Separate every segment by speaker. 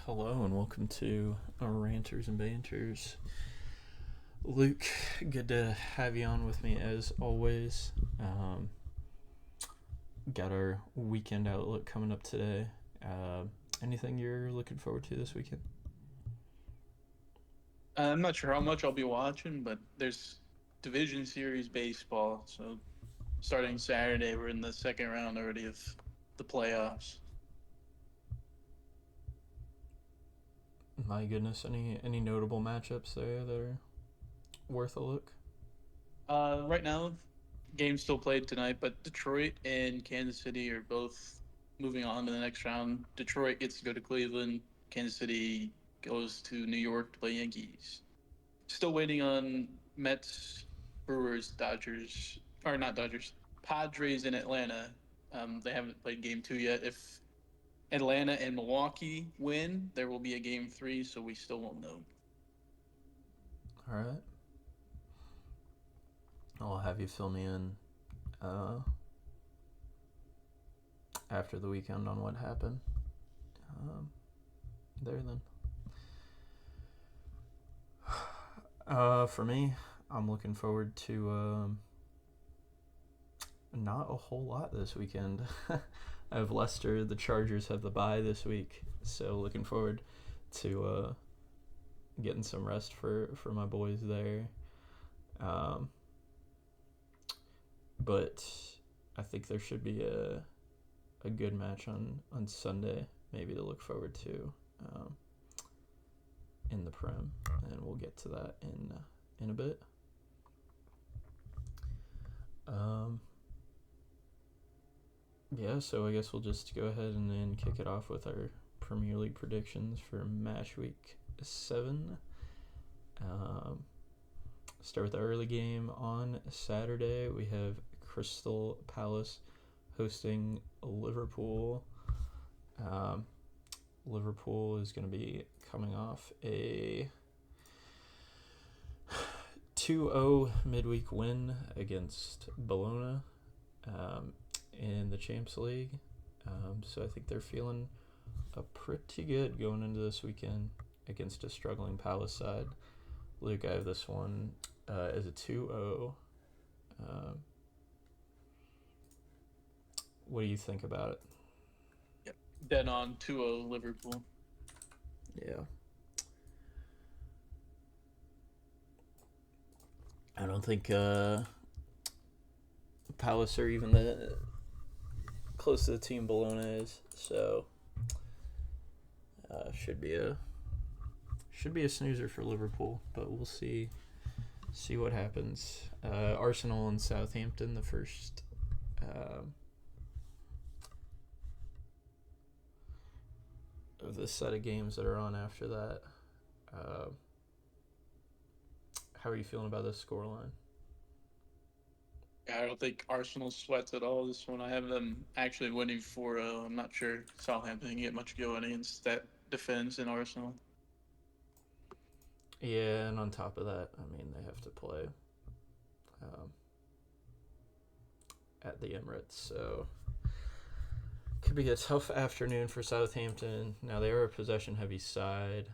Speaker 1: Hello and welcome to Ranters and Banters. Luke, good to have you on with me as always. Got our weekend outlook coming up today. Anything you're looking forward to this weekend?
Speaker 2: I'm not sure how much I'll be watching, but there's Division Series baseball. So starting Saturday, we're in the second round already of the playoffs.
Speaker 1: My goodness, any notable matchups there that are worth a look?
Speaker 2: Right now, games still played tonight, but Detroit and Kansas City are both moving on to the next round. Detroit gets to go to Cleveland. Kansas City goes to New York to play Yankees. Still waiting on Mets, Brewers, Dodgers, or not Dodgers, Padres in Atlanta. They haven't played game two yet. If Atlanta and Milwaukee win, there will be a game three, so we still won't know.
Speaker 1: All right, I'll have you fill me in uh, after the weekend on what happened there then. For me, I'm looking forward to not a whole lot this weekend. I have Leicester. The Chargers have the bye this week, so looking forward to getting some rest for my boys there. Um, but I think there should be a good match on Sunday, maybe to look forward to um, in the Prem, and we'll get to that in a bit. Um, yeah, so I guess we'll just go ahead and then kick it off with our Premier League predictions for Matchweek 7. Um, start with the early game on Saturday. We have Crystal Palace hosting Liverpool. Um, Liverpool is going to be coming off a 2-0 midweek win against Bologna in the Champions League. So I think they're feeling pretty good going into this weekend against a struggling Palace side. Luke, I have this one as a 2-0. What do you think about it?
Speaker 2: Yep. Dead on 2-0 Liverpool.
Speaker 1: Yeah. I don't think Palace are even the close to the team Bologna is, so should be a snoozer for Liverpool, but we'll see what happens. Arsenal and Southampton, the first of the set of games that are on after that. Uh, how are you feeling about this scoreline?
Speaker 2: Yeah, I don't think Arsenal sweats at all this one. I have them actually winning 4-0. I'm not sure Southampton can get much going against that defense in Arsenal.
Speaker 1: Yeah, and on top of that, I mean, they have to play um, at the Emirates, so could be a tough afternoon for Southampton. Now they are a possession-heavy side,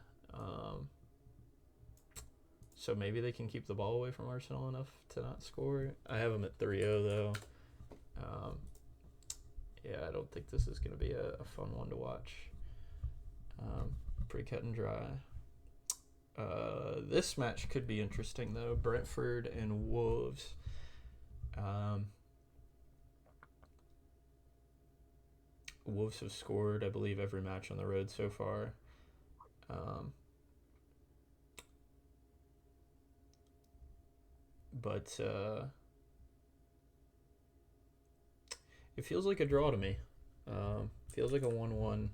Speaker 1: so maybe they can keep the ball away from Arsenal enough to not score. I have them at 3-0 though. Um, yeah, I don't think this is going to be a fun one to watch. Pretty cut and dry. This match could be interesting though. Brentford and Wolves. Wolves have scored, I believe, every match on the road so far. Um, but it feels like a draw to me. Feels like a 1-1.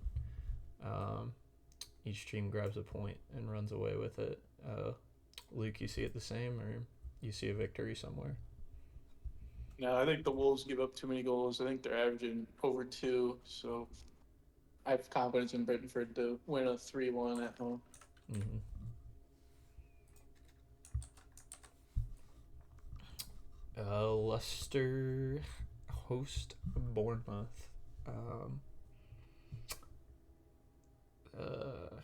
Speaker 1: Um, each team grabs a point and runs away with it. Luke, you see it the same, or you see a victory somewhere?
Speaker 2: No, I think the Wolves give up too many goals. I think they're averaging over two, so I have confidence in Brentford to win a 3-1 at home.
Speaker 1: Mm-hmm. Leicester host Bournemouth. Uh,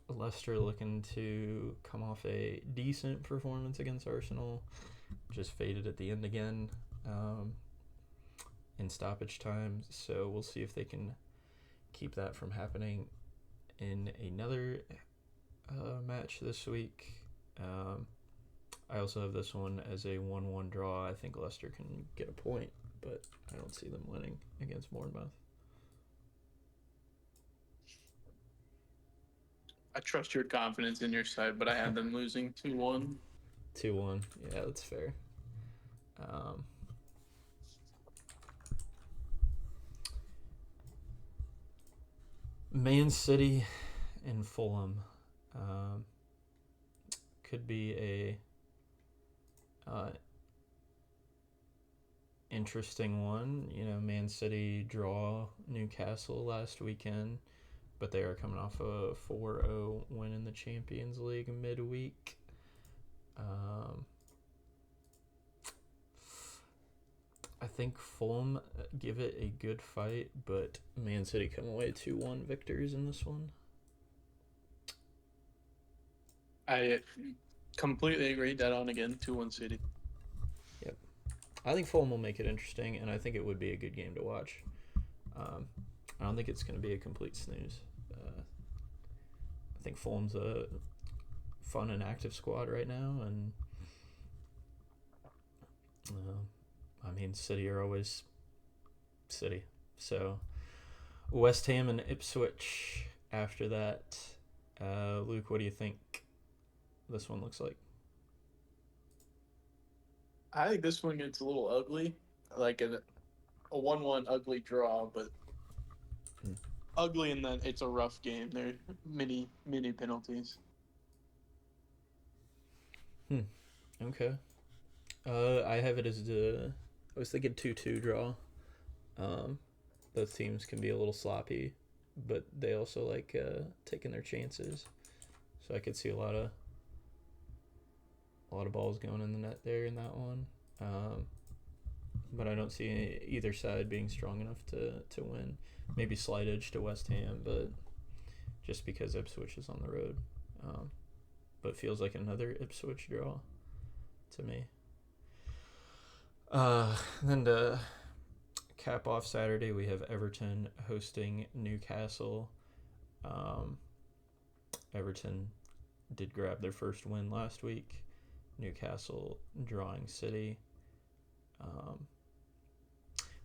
Speaker 1: Leicester looking to come off a decent performance against Arsenal. Just faded at the end again in stoppage time. So we'll see if they can keep that from happening in another match this week. I also have this one as a 1-1 draw. I think Leicester can get a point, but I don't see them winning against Bournemouth.
Speaker 2: I trust your confidence in your side, but I had them losing 2-1.
Speaker 1: 2-1. Yeah, that's fair. Man City and Fulham could be a interesting one. You know, Man City draw Newcastle last weekend, but they are coming off a 4-0 win in the Champions League midweek. I think Fulham give it a good fight, but Man City come away 2-1 victors in this one.
Speaker 2: I completely agree. Dead on again. 2-1 City.
Speaker 1: Yep. I think Fulham will make it interesting, and I think it would be a good game to watch. I don't think it's going to be a complete snooze. I think Fulham's a fun and active squad right now, and I mean, City are always City. So West Ham and Ipswich after that. Luke, what do you think this one looks like?
Speaker 2: I think this one gets a little ugly, like a 1-1 ugly draw, but ugly in that it's a rough game. There are many penalties.
Speaker 1: Okay. I have it as I was thinking 2-2 draw. Both teams can be a little sloppy, but they also like taking their chances. So I could see a lot of balls going in the net there in that one. But I don't see either side being strong enough to win. Maybe slight edge to West Ham, but just because Ipswich is on the road. But feels like another Ipswich draw to me. Then to cap off Saturday, we have Everton hosting Newcastle. Everton did grab their first win last week. Newcastle drawing City.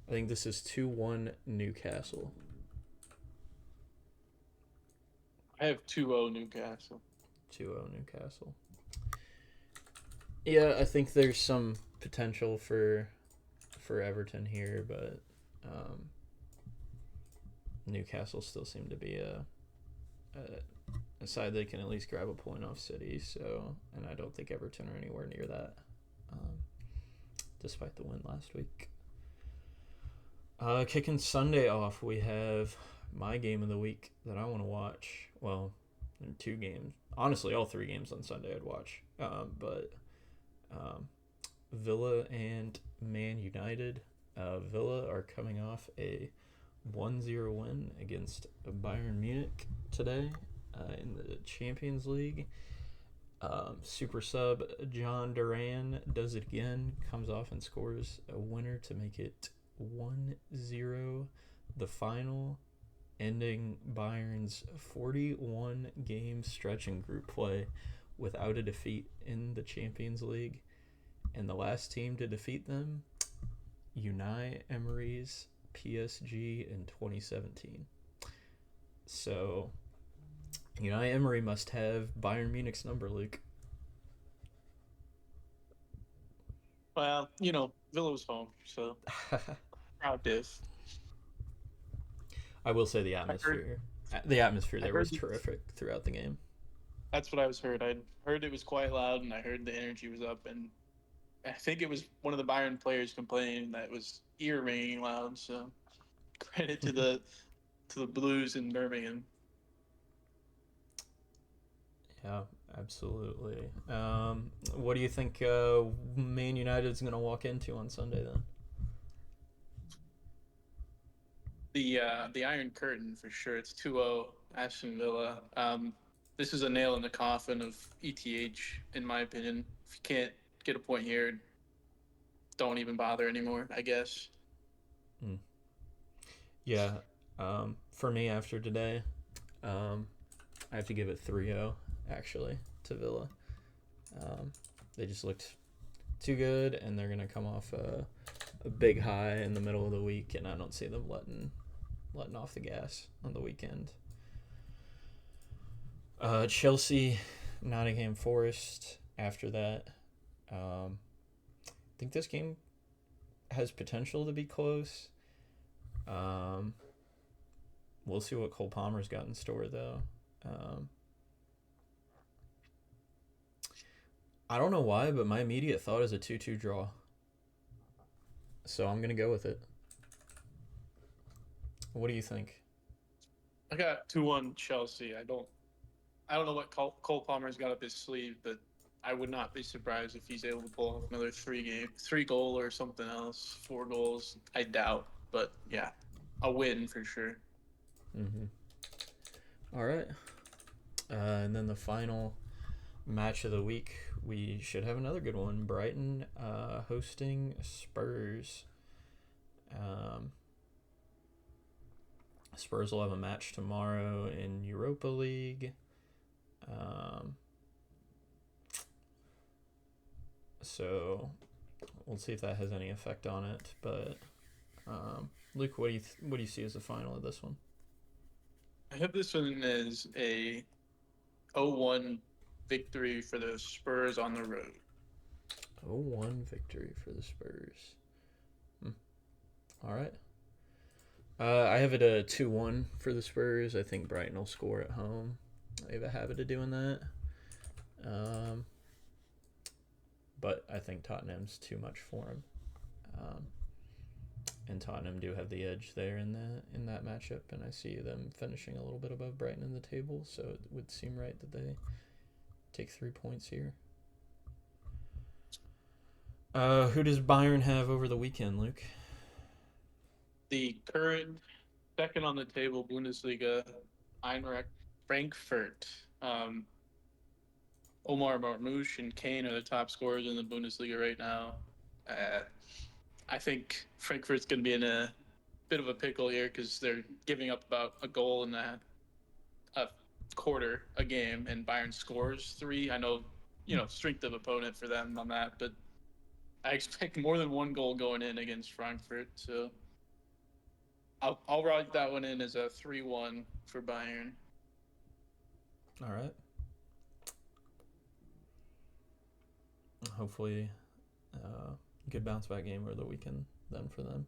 Speaker 1: I think this is 2-1 Newcastle.
Speaker 2: I have 2-0 Newcastle.
Speaker 1: 2-0 Newcastle. Yeah, I think there's some potential for Everton here, but Newcastle still seem to be a side that can at least grab a point off City. So, and I don't think Everton are anywhere near that, despite the win last week. Kicking Sunday off, we have my game of the week that I want to watch. Well, two games. Honestly, all three games on Sunday I'd watch. But Villa and Man United. Villa are coming off a 1-0 win against Bayern Munich today in the Champions League. Super sub John Duran does it again, comes off and scores a winner to make it 1-0 the final, ending Bayern's 41-game stretch in group play without a defeat in the Champions League. And the last team to defeat them, Unai Emery's PSG in 2017. So, Unai Emery must have Bayern Munich's number, Luke.
Speaker 2: Well, Villa was home, so proud diff.
Speaker 1: I will say the atmosphere there was terrific throughout the game.
Speaker 2: That's what I heard. I heard it was quite loud, and I heard the energy was up, and I think it was one of the Bayern players complaining that it was ear-ringing loud. So credit to the Blues in Birmingham.
Speaker 1: Yeah, absolutely. What do you think Man United's going to walk into on Sunday then?
Speaker 2: The Iron Curtain for sure. It's 2-0. Aston Villa. This is a nail in the coffin of ETH, in my opinion. If you can't get a point here, don't even bother anymore, I guess.
Speaker 1: Mm. Yeah. For me, after today, um, I have to give it 3-0, actually, to Villa. They just looked too good, and they're going to come off a big high in the middle of the week, and I don't see them letting off the gas on the weekend. Chelsea, Nottingham Forest. After that, I think this game has potential to be close. We'll see what Cole Palmer's got in store, though. I don't know why, but my immediate thought is a 2-2 draw. So I'm going to go with it. What do you think?
Speaker 2: I got 2-1 Chelsea. I don't know what Cole Palmer's got up his sleeve, but I would not be surprised if he's able to pull off another 3 goal or something else. 4 goals, I doubt, but yeah, a win for sure.
Speaker 1: Mm-hmm. All right. And then the final match of the week, we should have another good one. Brighton hosting Spurs. Spurs will have a match tomorrow in Europa League. So we'll see if that has any effect on it. But Luke, what do you see as the final of this one?
Speaker 2: I have this one as a 0-1 victory for the Spurs on the road.
Speaker 1: 0-1 victory for the Spurs. All right. I have it a 2-1 for the Spurs. I think Brighton will score at home. They have a habit of doing that. But I think Tottenham's too much for them. And Tottenham do have the edge there in that matchup, and I see them finishing a little bit above Brighton in the table, so it would seem right that they take 3 points here. Who does Bayern have over the weekend, Luke?
Speaker 2: The current second on the table Bundesliga, Eintracht Frankfurt. Omar Marmoush and Kane are the top scorers in the Bundesliga right now. I think Frankfurt's going to be in a bit of a pickle here because they're giving up about a goal in a quarter a game, and Bayern scores 3. I know, strength of opponent for them on that, but I expect more than 1 goal going in against Frankfurt. So I'll write that one in as a 3-1 for Bayern.
Speaker 1: All right. Hopefully, good bounce back game over the weekend then for them.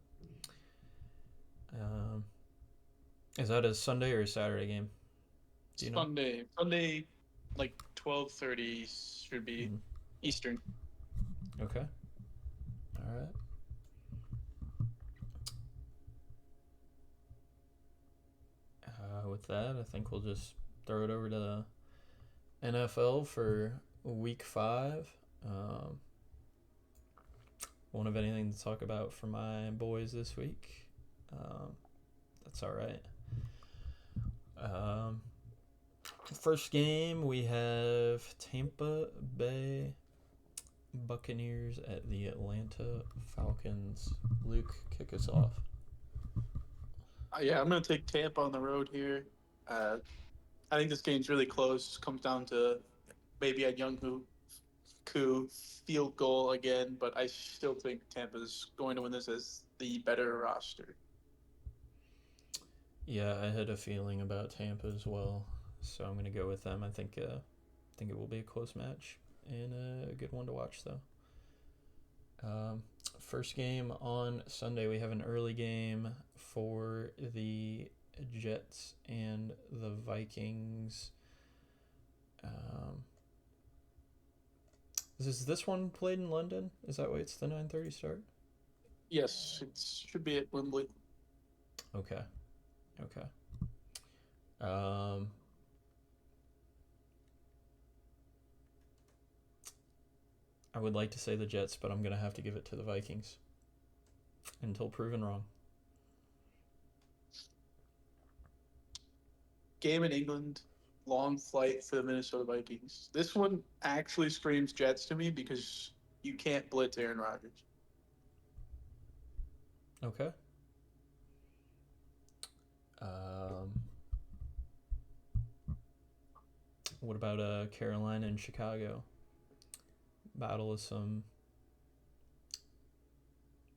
Speaker 1: Is that a Sunday or a Saturday game? Do you know?
Speaker 2: Sunday, like 12:30 should be Eastern.
Speaker 1: Okay. All right. With that, I think we'll just throw it over to the NFL for Week 5. Won't have anything to talk about for my boys this week. That's all right. First game, we have Tampa Bay Buccaneers at the Atlanta Falcons. Luke, kick us off.
Speaker 2: Yeah, I'm going to take Tampa on the road here. I think this game's really close. Comes down to maybe a Younghoe field goal again, but I still think Tampa's going to win this as the better roster.
Speaker 1: Yeah, I had a feeling about Tampa as well, so I'm going to go with them. I think it will be a close match and a good one to watch, though. First game on Sunday, we have an early game for the Jets and the Vikings. Is this one played in London? Is that why it's the 9:30 start?
Speaker 2: Yes, it should be at Wembley.
Speaker 1: Okay. I would like to say the Jets, but I'm going to have to give it to the Vikings until proven wrong.
Speaker 2: game in England, long flight for the Minnesota Vikings. This one actually screams Jets to me because you can't blitz Aaron Rodgers.
Speaker 1: Okay. Um, what about Carolina and Chicago? Battle of some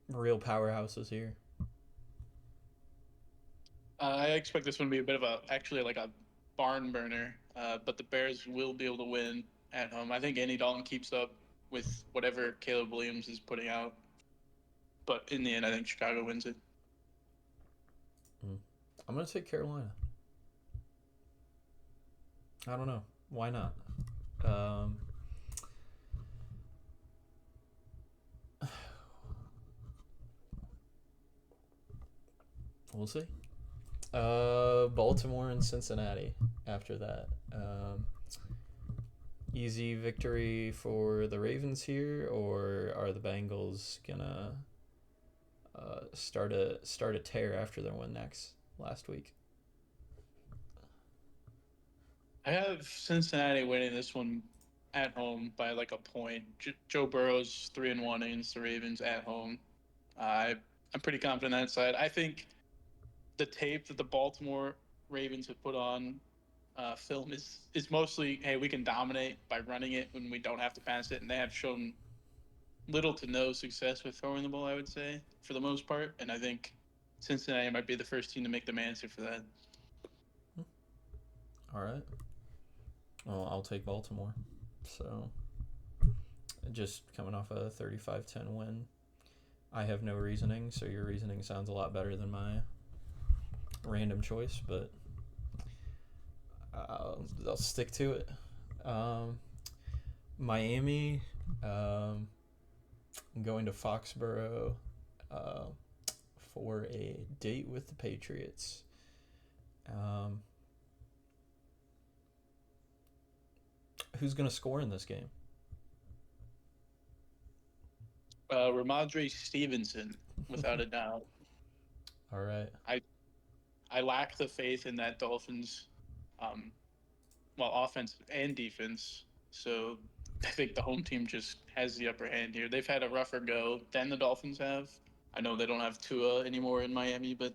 Speaker 1: real powerhouses here.
Speaker 2: I expect this one to be a bit of actually like a barn burner, but the Bears will be able to win at home. I think Andy Dalton keeps up with whatever Caleb Williams is putting out, but in the end, I think Chicago wins it.
Speaker 1: I'm gonna take Carolina. I don't know. Why not? Um, we'll see. Baltimore and Cincinnati after that. Easy victory for the Ravens here, or are the Bengals gonna start a tear after their win last week?
Speaker 2: I have Cincinnati winning this one at home by like a point. Joe Burrow's 3-1 against the Ravens at home. I'm pretty confident on that side. I think the tape that the Baltimore Ravens have put on film is mostly, hey, we can dominate by running it when we don't have to pass it, and they have shown little to no success with throwing the ball, I would say, for the most part. And I think Cincinnati might be the first team to make them answer for that.
Speaker 1: All right. Well, I'll take Baltimore. So, just coming off a 35-10 win. I have no reasoning, so your reasoning sounds a lot better than my random choice, but I'll stick to it. Miami, I'm going to Foxborough for a date with the Patriots. Who's going to score in this game?
Speaker 2: Ramondre Stevenson, without a doubt.
Speaker 1: All right.
Speaker 2: I lack the faith in that Dolphins, offense and defense. So I think the home team just has the upper hand here. They've had a rougher go than the Dolphins have. I know they don't have Tua anymore in Miami, but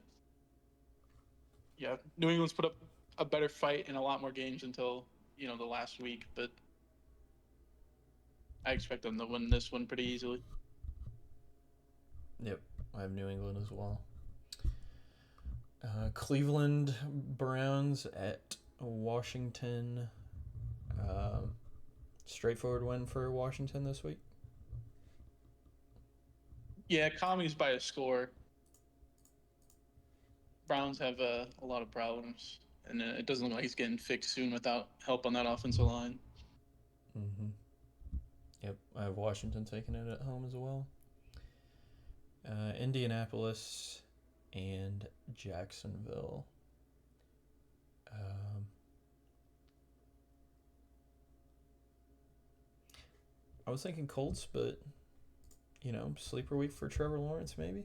Speaker 2: yeah, New England's put up a better fight in a lot more games until the last week. But I expect them to win this one pretty easily.
Speaker 1: Yep, I have New England as well. Cleveland Browns at Washington. Straightforward win for Washington this week.
Speaker 2: Yeah, Commies by a score. Browns have a lot of problems, and it doesn't look like he's getting fixed soon without help on that offensive line.
Speaker 1: Mm-hmm. Yep, I have Washington taking it at home as well. Indianapolis and Jacksonville. I was thinking Colts, but sleeper week for Trevor Lawrence maybe.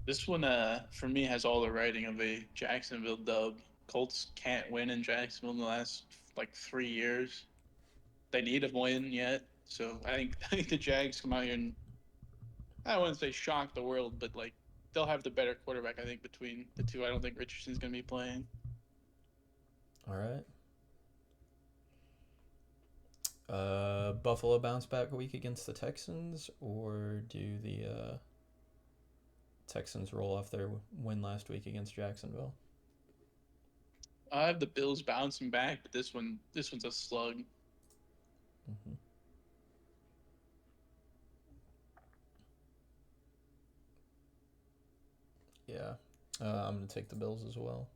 Speaker 2: This one, for me, has all the writing of a Jacksonville dub. Colts can't win in Jacksonville in the last like 3 years. They need a win yet, so I think the Jags come out here and I wouldn't say shock the world, but like they'll have the better quarterback. I think between the two, I don't think Richardson's going to be playing.
Speaker 1: All right. Buffalo bounce back week against the Texans, or do the Texans roll off their win last week against Jacksonville?
Speaker 2: I have the Bills bouncing back, but this one's a slug.
Speaker 1: Mm-hmm. Yeah, I'm gonna take the Bills as well.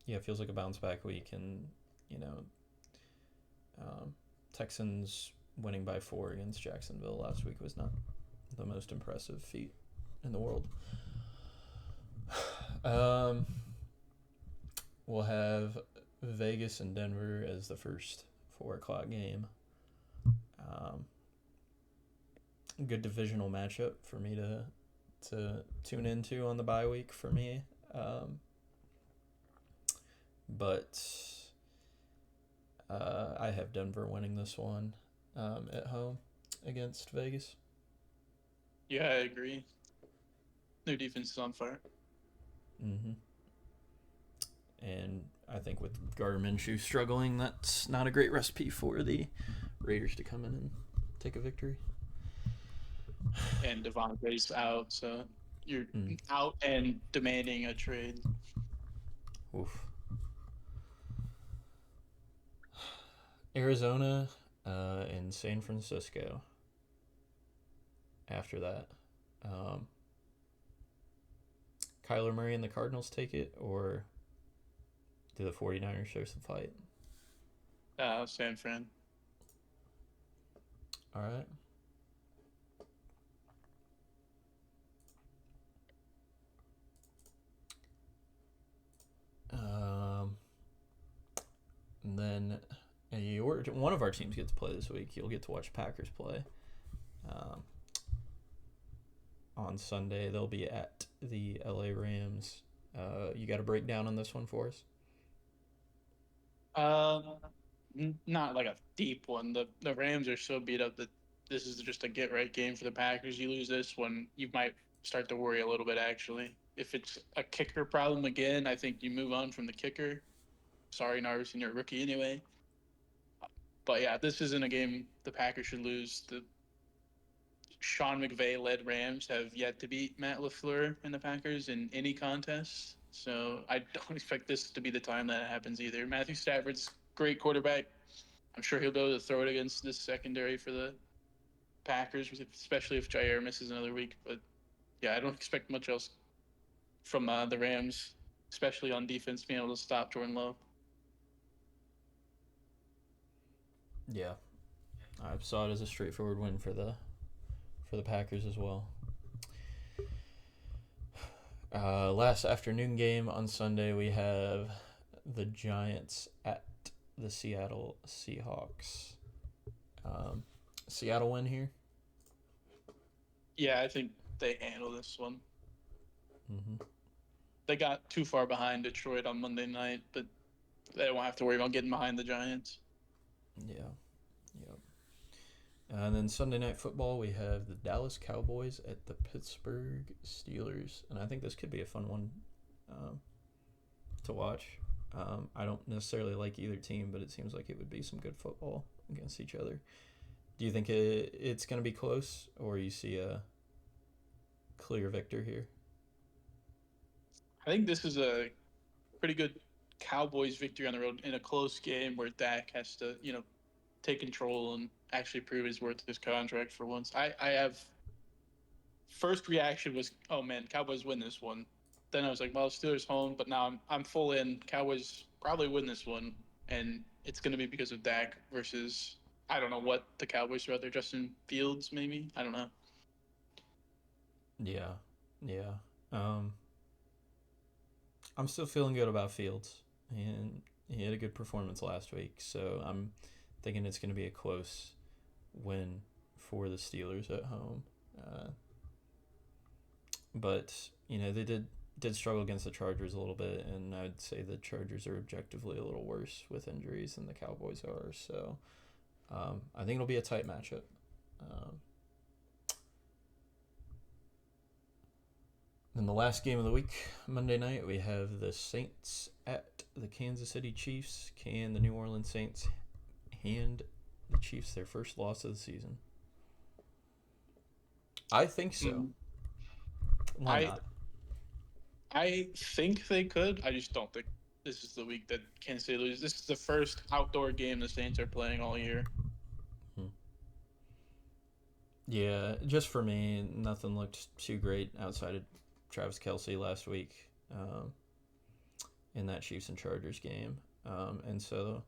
Speaker 1: Yeah, it feels like a bounce back week, and Texans winning by 4 against Jacksonville last week was not the most impressive feat in the world. We'll have Vegas and Denver as the first 4 o'clock game. a good divisional matchup for me to tune into on the bye week for me. But I have Denver winning this one at home against Vegas.
Speaker 2: Yeah, I agree. Their defense is on fire.
Speaker 1: Mm-hmm. And I think with Gardner Minshew struggling, that's not a great recipe for the Raiders to come in and take a victory.
Speaker 2: And Devontae's out, so you're
Speaker 1: Mm.
Speaker 2: out and demanding a trade.
Speaker 1: Oof. Arizona and San Francisco. After that, um, Kyler Murray and the Cardinals take it, or do the 49ers show some fight?
Speaker 2: San Fran.
Speaker 1: All right. Um, and then one of our teams gets to play this week. You'll get to watch Packers play. Um, on Sunday, they'll be at the LA Rams. You got a breakdown on this one for us?
Speaker 2: Not like a deep one. The Rams are so beat up that this is just a get right game for the Packers. You lose this one, you might start to worry a little bit. Actually, if it's a kicker problem again, I think you move on from the kicker. Sorry, Narvis, and you're a rookie anyway. But yeah, this isn't a game the Packers should lose. The Sean McVay led Rams have yet to beat Matt LaFleur and the Packers in any contest. So I don't expect this to be the time that happens either. Matthew Stafford's great quarterback. I'm sure he'll be able to throw it against this secondary for the Packers, especially if Jair misses another week. But yeah, I don't expect much else from the Rams, especially on defense, being able to stop Jordan Love.
Speaker 1: Yeah, I saw it as a straightforward win for the Packers as well. Last afternoon game on Sunday, we have the Giants at the Seattle Seahawks. Seattle win here.
Speaker 2: Yeah, I think they handle this one.
Speaker 1: Mm-hmm.
Speaker 2: They got too far behind Detroit on Monday night, but they won't have to worry about getting behind the Giants.
Speaker 1: Yeah. Yep. And then Sunday Night Football, we have the Dallas Cowboys at the Pittsburgh Steelers, and I think this could be a fun one to watch. I don't necessarily like either team, but it seems like it would be some good football against each other. Do you think it's going to be close, or you see a clear victor here?
Speaker 2: I think this is a pretty good Cowboys victory on the road in a close game where Dak has to, take control and actually prove his worth his contract for once. I have first reaction was, oh man, Cowboys win this one. Then I was like, well, Steelers home, but now I'm full in. Cowboys probably win this one, and it's going to be because of Dak versus I don't know what the Cowboys rather Justin Fields maybe I don't know.
Speaker 1: Yeah, yeah. Um, I'm still feeling good about Fields, and he had a good performance last week, so I'm thinking it's going to be a close win for the Steelers at home. But they did struggle against the Chargers a little bit, and I'd say the Chargers are objectively a little worse with injuries than the Cowboys are. So I think it'll be a tight matchup. Um, Then the last game of the week, Monday night, we have the Saints at the Kansas City Chiefs. Can the New Orleans Saints hand the Chiefs their first loss of the season? I think so. Why
Speaker 2: I
Speaker 1: not?
Speaker 2: I think they could. I just don't think this is the week that Kansas City loses. This is the first outdoor game the Saints are playing all year.
Speaker 1: Hmm. Yeah, just for me, nothing looked too great outside of Travis Kelce last week in that Chiefs and Chargers game. And so,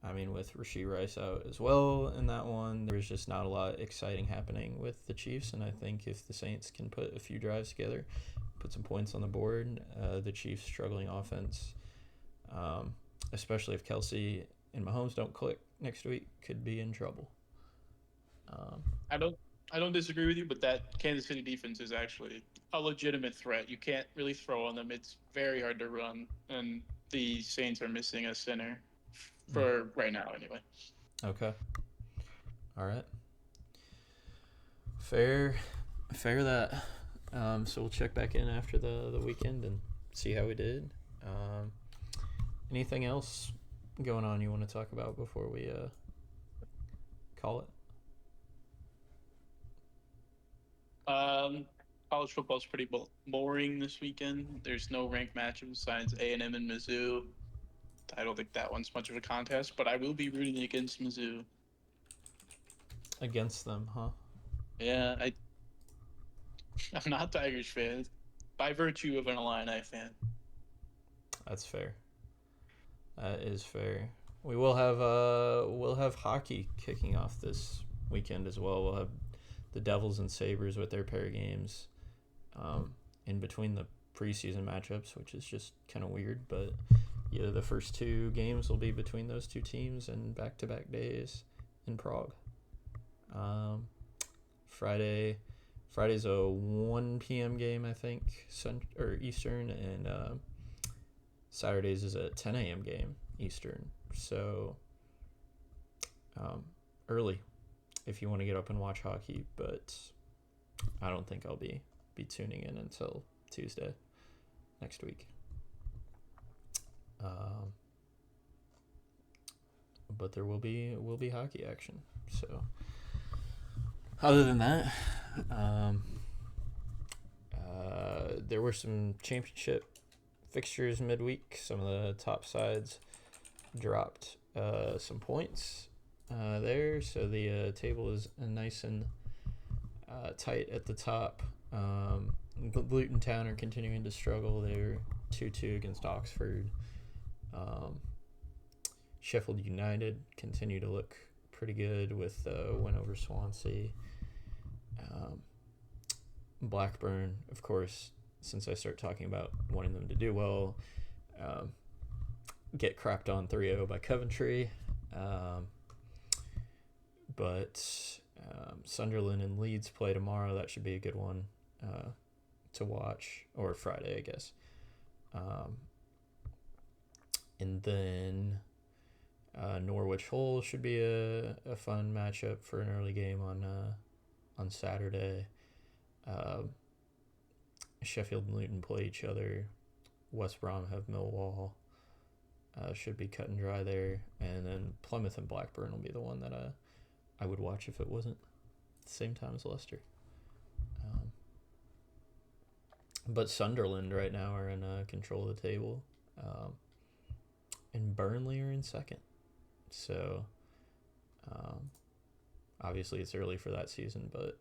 Speaker 1: with Rashee Rice out as well in that one, there was just not a lot exciting happening with the Chiefs. And I think if the Saints can put a few drives together, put some points on the board, the Chiefs' struggling offense, especially if Kelce and Mahomes don't click next week, could be in trouble.
Speaker 2: I don't I don't disagree with you, but that Kansas City defense is actually a legitimate threat. You can't really throw on them. It's very hard to run, and the Saints are missing a center
Speaker 1: Mm.
Speaker 2: for right now, anyway.
Speaker 1: Okay. All right. Fair that. So we'll check back in after the weekend and see how we did. Anything else going on you want to talk about before we call it?
Speaker 2: College football's pretty boring this weekend. There's no ranked matchups besides A&M and Mizzou. I don't think that one's much of a contest, but I will be rooting against Mizzou.
Speaker 1: Against them, huh?
Speaker 2: Yeah, I'm not a Tigers fan by virtue of an Illini fan.
Speaker 1: That's fair. That is fair. We'll have hockey kicking off this weekend as well. We'll have the Devils and Sabres with their pair games in between the preseason matchups, which is just kind of weird. But yeah, the first two games will be between those two teams and back-to-back days in Prague. Friday's a 1 p.m. game, I think, Eastern, and Saturdays is a 10 a.m. game Eastern. So early if you want to get up and watch hockey, but I don't think I'll be tuning in until Tuesday next week. But there will be hockey action. So other than that, there were some championship fixtures midweek. Some of the top sides dropped some points there, so the table is nice and tight at the top. Luton Town are continuing to struggle. They're 2-2 against Oxford. Sheffield United continue to look pretty good with a win over Swansea. Blackburn, of course, since I start talking about wanting them to do well, get crapped on 3-0 by Coventry. But Sunderland and Leeds play tomorrow. That should be a good one to watch, or Friday, I guess. And then Norwich Hull should be a fun matchup for an early game on Saturday. Sheffield and Luton play each other. West Brom have Millwall. Should be cut and dry there. And then Plymouth and Blackburn will be the one that I would watch if it wasn't at the same time as Leicester. But Sunderland right now are in control of the table. And Burnley are in second. So obviously it's early for that season, but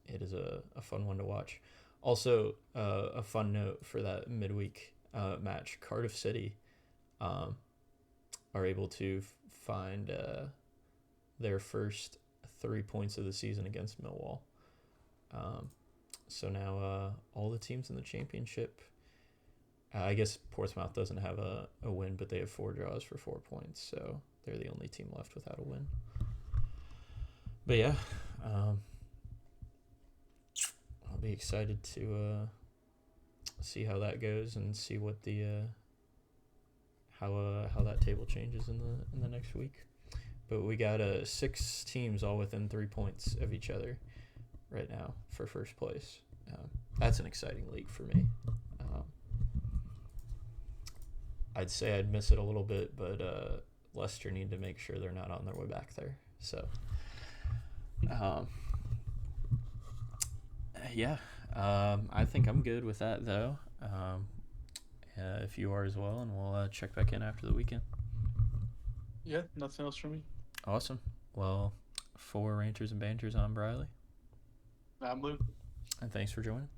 Speaker 1: it is a fun one to watch. Also, a fun note for that midweek match, Cardiff City are able to find their first 3 points of the season against Millwall. So now all the teams in the championship, I guess Portsmouth doesn't have a win, but they have 4 draws for 4 points, so they're the only team left without a win. But yeah, I'll be excited to see how that goes and see what the how that table changes in the next week. But we got 6 teams all within 3 points of each other right now for first place. That's an exciting league for me. I'd say I'd miss it a little bit, but Leicester need to make sure they're not on their way back there. So, yeah, I think I'm good with that, though. If you are as well, and we'll check back in after the weekend.
Speaker 2: Yeah, nothing else from me.
Speaker 1: Awesome. Well, for Ranters and Banters, I'm Briley.
Speaker 2: I'm Luke.
Speaker 1: And thanks for joining.